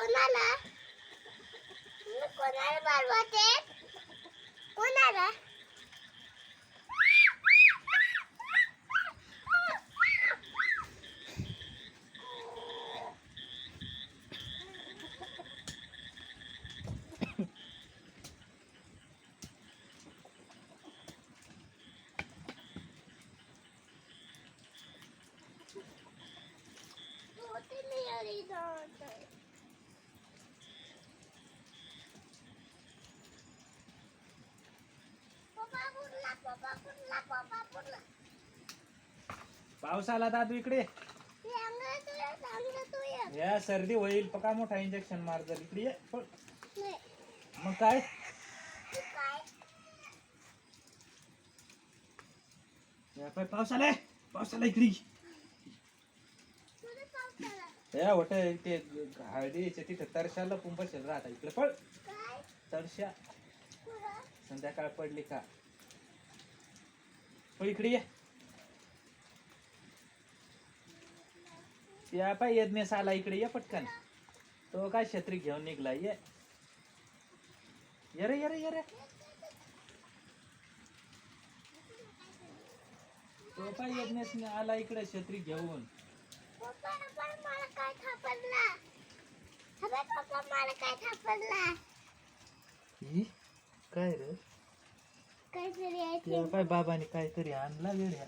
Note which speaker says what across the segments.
Speaker 1: कोणाला बोलवते कोणाला
Speaker 2: पाऊस आला दादू इकडे. या सर्दी होईल पका मोठा इंजेक्शन मार जर इकडे ये. मग काय पाऊस आलाय इकडे. या वट ते हळदीच्या तिथे तरशाला पुंपशेल राहता इकडे पळ. तरशा संध्याकाळ पडली का पळ इकडे ये. या पाय यज्ञेश आला इकडे ये पटकन. तो काय छत्री घेऊन निघला. ये ये रे ये रे ये रे. तो पाय यज्ञेश आला इकडे छत्री घेऊन. काय रे त्या पाय बाबाने काहीतरी आणला वेड्या.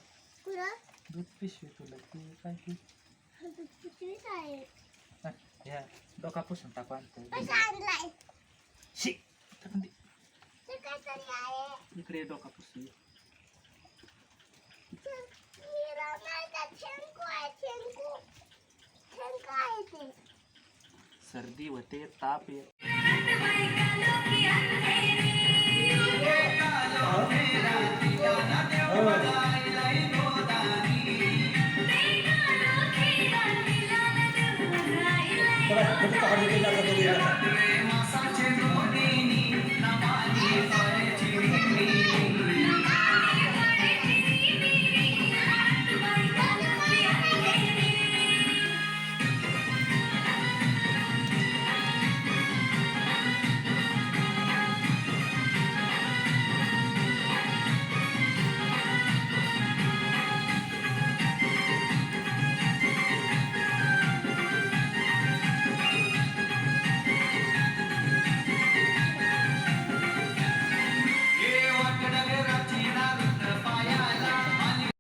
Speaker 2: दूध पिशवी तुला ती काय ती ह्या डोका पुसून टाकू आणतो. इकडे डोका पुसू. सर्दी होते ताप ये.